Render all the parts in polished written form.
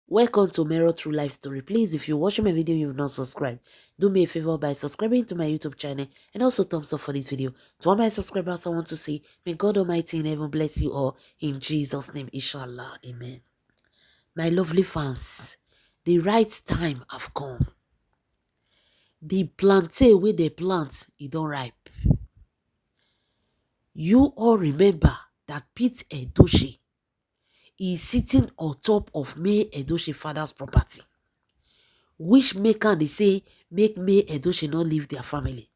Welcome to Mirror True Life Story. Please, if you're watching my video, you've not subscribed, do me a favor by subscribing to my YouTube channel and also thumbs up for this video. To all my subscribers, I want to say, may God Almighty in heaven bless you all in Jesus' name, inshallah. Amen. My lovely fans, the right time have come. The plantain where they plant, it don't ripe. You all remember that Pete Edochie is sitting on top of May Edochie father's property, which maker they say make May Edochie not leave their family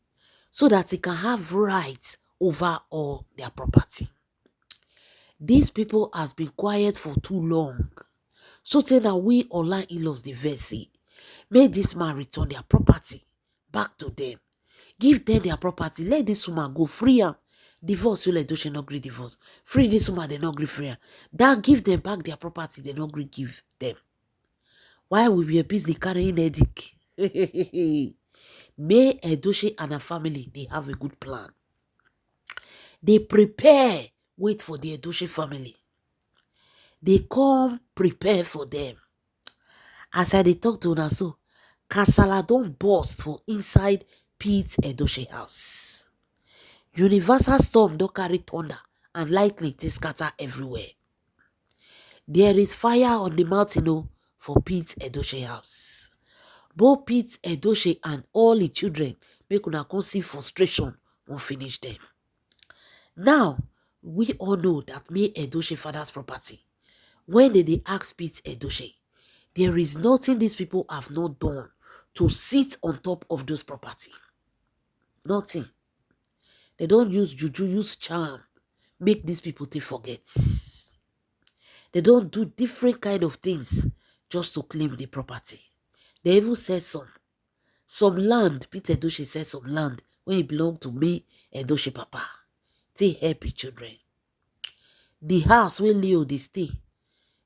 so that he can have rights over all their property. These people has been quiet for too long. So say that we online in-laws the verse make this man return their property back to them. Give them their property. Let this woman go free am. Divorce, you let Edochie not agree divorce. Free this woman, they not agree free am. That give them back their property, they not agree give them. Why we were busy carrying headache? May Edochie and her family, they have a good plan. They prepare, wait for the Edochie family. They come prepare for them. As I dey talk to una so, kasala don burst for inside Pete Edochie house. Universal storm don carry thunder and lightning to scatter everywhere. There is fire on the mountain for Pete Edochie house. Both Pete Edochie and all the children make una come see frustration won't finish them. Now, we all know that May Edochie father's property. When they ask Pete Edochie, there is nothing these people have not done to sit on top of those property. Nothing. They don't use juju, use charm, make these people to forget. They don't do different kind of things just to claim the property. They even said some land, Pete Edochie said some land when it belonged to May Edochie papa. They help the children. The house where Leo they stay,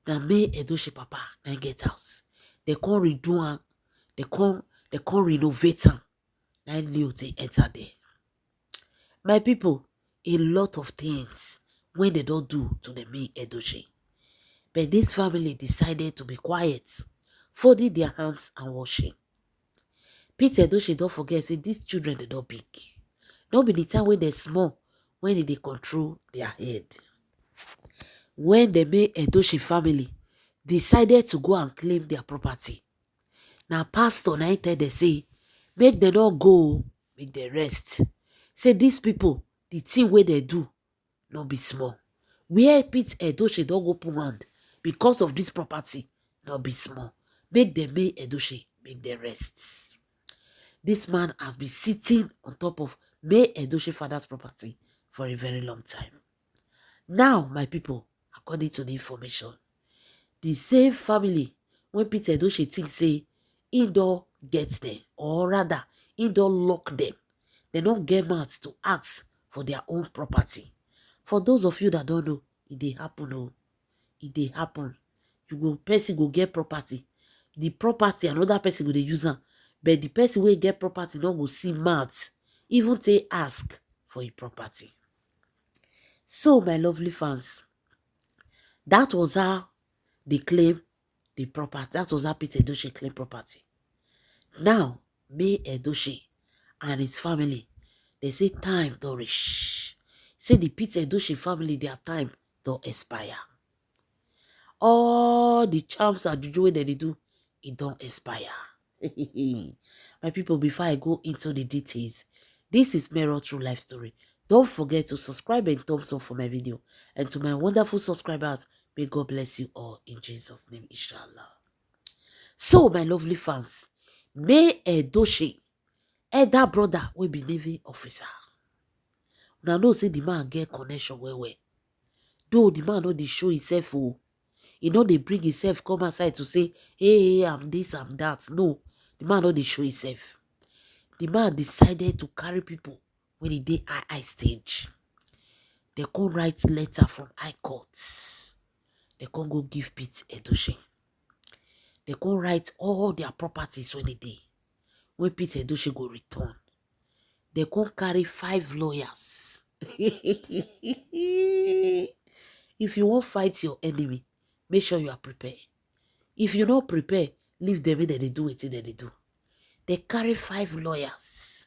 now May Edochie papa and get house. They can't redo am, they can't renovate am. Now Leo they enter there. My people, a lot of things when they don't do to the May Edochie. But this family decided to be quiet, folding their hands and washing. Pete Edochie don't forget, say these children they don't big. Don't be the time when they're small, when they control their head. When the May Edochie family decided to go and claim their property, now pastor now tell they say, make them not go, make the rest. Say these people, the thing where they do, not be small. Where Pete Edochie don't go put hand because of this property, not be small. Make the May Edochie make the rest. This man has been sitting on top of May Edochie father's property for a very long time. Now, my people, according to the information, the same family, when Pete Edochie thinks say, he don't get them, or rather, he don't lock them. They don't get mad to ask for their own property. For those of you that don't know, it dey happen. It dey happen. Person go get property. The property, another person go dey use am. But the person will get property not go see mad. Even they ask for a property. So, my lovely fans, that was how they claim the property. That was how Pete Edochie claimed property. Now, May Edochie and his family, they say time don't reach. Say the Pete Edochie family, their time don't expire. All the charms and juju that they do, it don't expire. My people, before I go into the details, this is Mirror True Life Story. Don't forget to subscribe and thumbs up for my video. And to my wonderful subscribers, may God bless you all in Jesus' name, inshallah. So, my lovely fans, May Edochie, elder brother will be Navy officer. Now, no say the man get connection well. Though the man know they show himself, he know they bring himself come outside to say, hey, I'm this, I'm that. No, the man know they show himself. The man decided to carry people when he did high stage. They can write letter from high courts. They can go give Pete Edochie. They can write all their properties when they did. When Pete Edochie go return. They can carry 5 lawyers. If you won't fight your enemy, make sure you are prepared. If you not prepare, leave them in and they do it and they do. They carry 5 lawyers.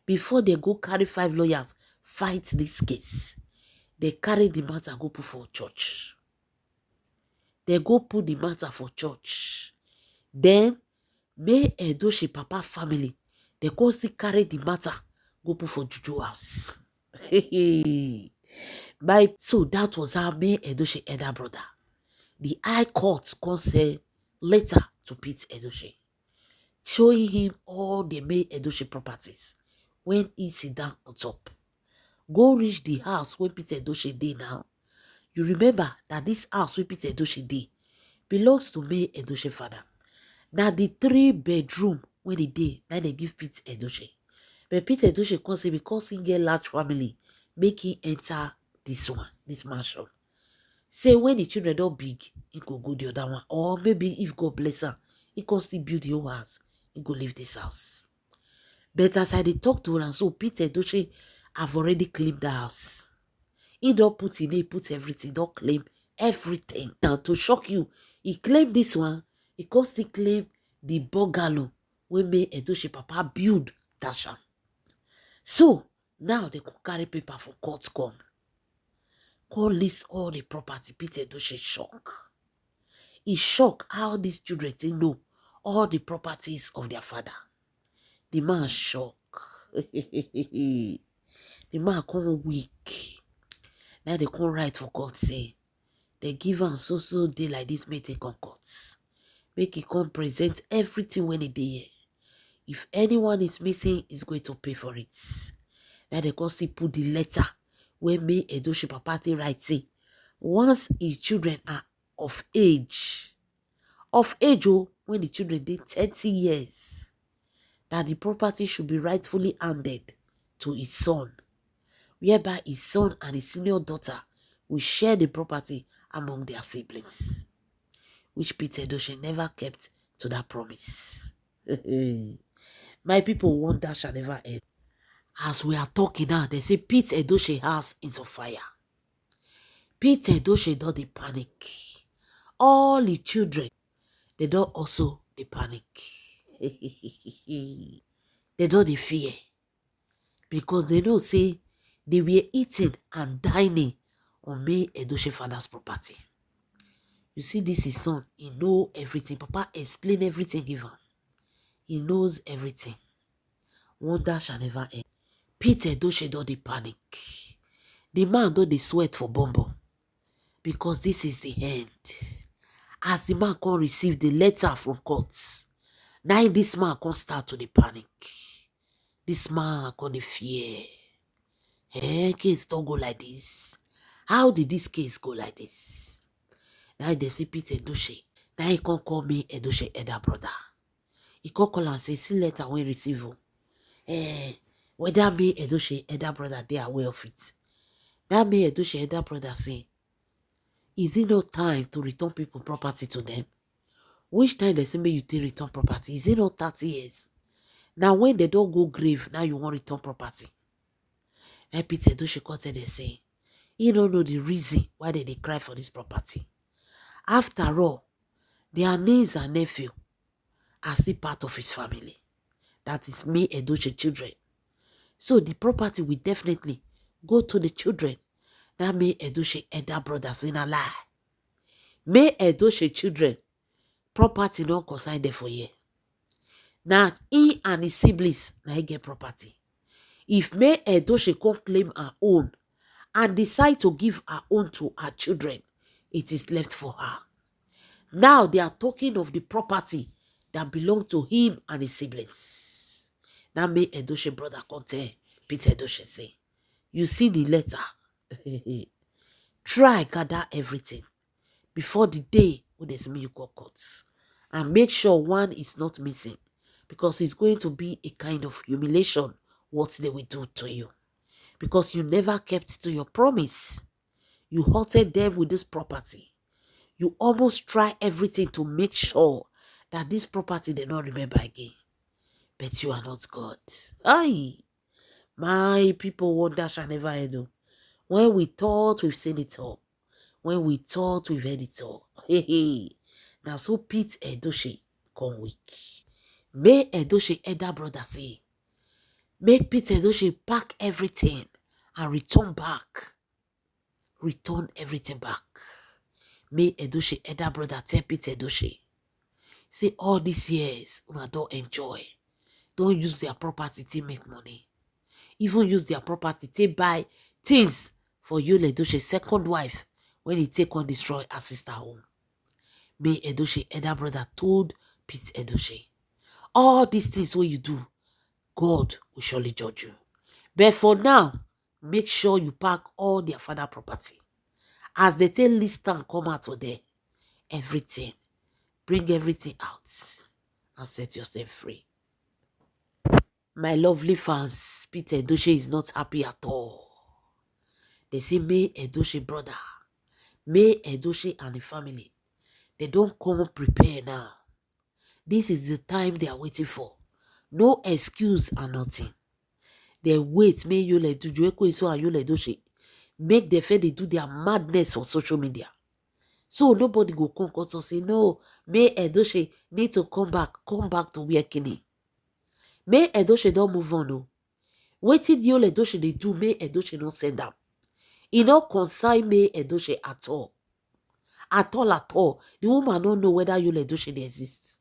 Before they go carry 5 lawyers, fight this case. They carry the matter go put for church. They go put the matter for church. Then, May Edochie Papa family, they go still carry the matter go put for Juju house. So that was how May Edochie elder brother. The High Court can say letter to Pete Edochie, showing him all the May Edochie properties when he sit down on top. Go reach the house where Pete Edochie dey now. You remember that this house where Pete Edochie dey belongs to May Edochie father. Now the 3-bedroom when he dey, now they give Pete Edochie. But Pete Edochie can say because he get large family, make him enter this one, this mansion. Say when the children don't big, he go the other one. Or maybe if God bless her, he can still build the whole house. He go leave this house. But as I dey talk to her, so Pete Edochie have already claimed the house. He don't put in, he put everything, don't claim everything. Now to shock you, he claimed this one, he can still claim the bungalow when May Edochie Papa build Dasha. So now they could carry paper for court come. Call list all the property. Pete Edochie shock. He shocked how these children think know all the properties of their father. The man shock. The man come weak. Now they come write for court say they give am so day like this may take on courts. Make he come present everything when he dey here. If anyone is missing, he's going to pay for it. Now they come still put the letter where May Edochie Papa write say once his children are of age, oh, when the children dey 30 years, that the property should be rightfully handed to his son, whereby his son and his senior daughter will share the property among their siblings, which Pete Edochie never kept to that promise. My people want that shall never end. As we are talking now, they say Pete Edochie house is on fire. Pete Edochie don't dey panic. All the children, they don't also dey panic. They don't dey fear. Because they know say they were eating and dining on May Edochie father's property. You see, this is son. He know everything. Papa explain everything give him. He knows everything. Wonder shall never end. Pete Edochie don't dey panic. The man don't dey sweat for Bumbo. Because this is the end. As the man can receive the letter from courts, now this man can start to the panic. This man can the fear. Case don't go like this. How did this case go like this? Now they say Pete Edochie. Now he can call me Edochie elder brother. He can call and say, see letter when receive. Whether me Edochie elder brother, they are aware of it. That me Edochie elder brother say, is it no time to return people property to them? Which time they say me you take return property? Is it not 30 years? Now when they don't go grave, now you want return property. Now Pete Edochie come tell they say, he don't know the reason why they cry for this property. After all, their niece and nephew are still part of his family. That is May Edochie children. So the property will definitely go to the children. That May Edochie elder brothers in a lie. May Edochie children, property not consign there for year. Now he and his siblings now he get property. If May Edochie can claim her own and decide to give her own to her children, it is left for her. Now they are talking of the property that belong to him and his siblings. Now May Edochie brother come tell Pete Edochie say, you see the letter. Try gather everything before the day when there's me you go court. And make sure one is not missing. Because it's going to be a kind of humiliation what they will do to you. Because you never kept to your promise. You hurted them with this property. You almost try everything to make sure that this property they not remember again. But you are not God. Aye. My people wonder shall never end. When we thought we've seen it all. When we thought we've heard it all. Hey. Now so Pete Edochie come weak. May Edochie elder brother say, make Pete Edochie pack everything and return back. Return everything back. May Edochie elder brother tell Pete Edochie, say all these years, una don't enjoy. Don't use their property to make money. Even use their property to buy things for Yul Edochie's second wife when he take on destroy her sister home. May Edochie elder brother told Pete Edochie, all these things what you do, God will surely judge you. But for now, make sure you pack all their father property. As they tell list and come out for there, everything, bring everything out and set yourself free. My lovely fans, Pete Edochie is not happy at all. They say, May Edochie brother, May Edochie and the family, they don't come prepare now. This is the time they are waiting for. No excuse and nothing. They wait, May Yul Edochie make the fair they do their madness for social media. So nobody go come and say, no, May Edochie need to come back to where Kini. May Edochie don't move on. No. Waiting Yul Edochie they do, May Edochie not send them. He not consign May Edochie at all. At all. The woman don't know whether Yul Edochie they exist.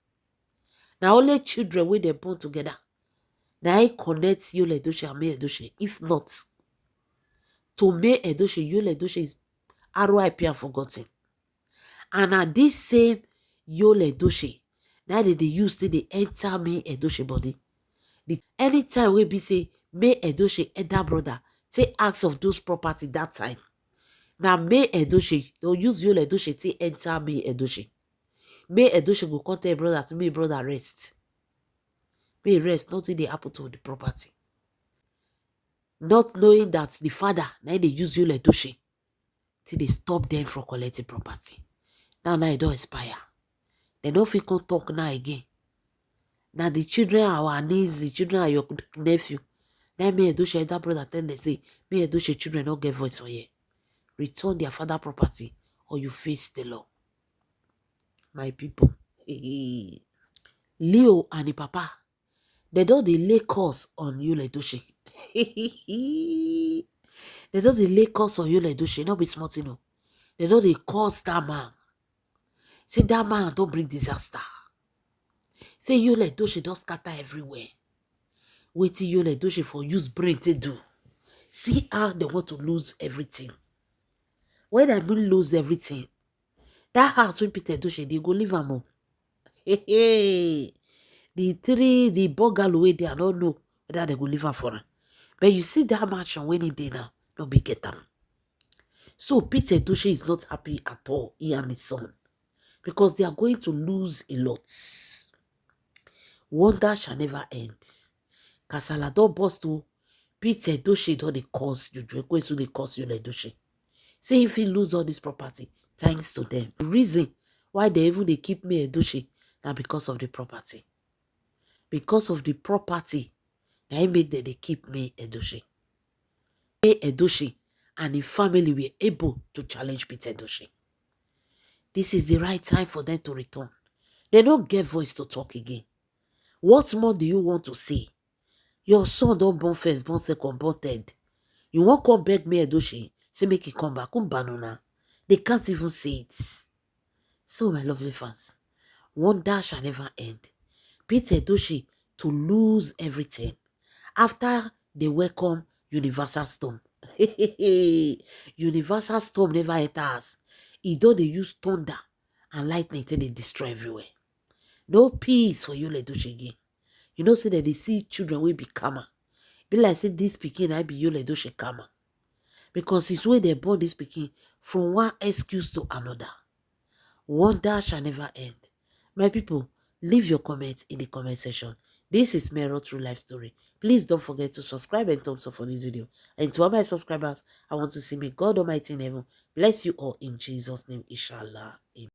Now only children when they born together. Now I connect Yul Edochie and May Edochie. If not, to May Edochie, Yul Edochie is RIP and forgotten. And at this same Yul Edochie, now they use they enter May Edochie body. Anytime we be say May Edochie elder brother take acts of those property that time. Now May Edochie, they'll use Yul Edochie to enter May Edochie. May Edochie go contact brother to May brother rest. May rest, nothing they happen to the property. Not knowing that the father, now they use Yul Edochie till they stop them from collecting property. Now it don't expire. They don't feel can talk now again. Now the children are our niece, the children are your nephew. Now May Edochie elder brother tell them say, May Edochie children don't get voice for you. Return their father property or you face the law. My people. Leo and the papa, they don't lay curse on Yul Edochie. They don't lay curse on Yul Edochie, not be smart, you know. They don't curse that man. Say that man don't bring disaster. Say Yul Edochie don't scatter everywhere. Wait till Yul Edochie for use brain to do. See how they want to lose everything. When I mean lose everything, that house when Pete Edochie, they go live am home. The bungalow way they I don't know whether they go live am for her. But you see that mansion when he did now, no be get them. So Pete Edochie is not happy at all, he and his son, because they are going to lose a lot. Wonder shall never end. Kasala don't bust to Pete Edochie don't they cause Juju going to the cause Yul Edochie. Say if he lose all this property, thanks to them. The reason why they keep May Edochie now because of the property. Because of the property, now it make that they keep May Edochie. May Edochie and the family were able to challenge Pete Edochie. This is the right time for them to return. They don't get voice to talk again. What more do you want to say? Your son don't born first, born second, born third. You won't come beg May Edochie, say make it come back, banana. They can't even say it. So my lovely fans, wonder shall never end. Pete Edochie to lose everything after they welcome Universal Storm. Universal Storm never enter us. It don't they use thunder and lightning till they destroy everywhere. No peace for Yul Edochie again. You know, say that they see children will be calmer. Be like say this pikin I be Yul Edochie calmer. Because it's where they born this pikin from one excuse to another. Wonder shall never end. My people, leave your comments in the comment section. This is Mero True Life Story. Please don't forget to subscribe and thumbs up for this video. And to all my subscribers, I want to say may God Almighty in heaven bless you all in Jesus' name, inshallah. Amen.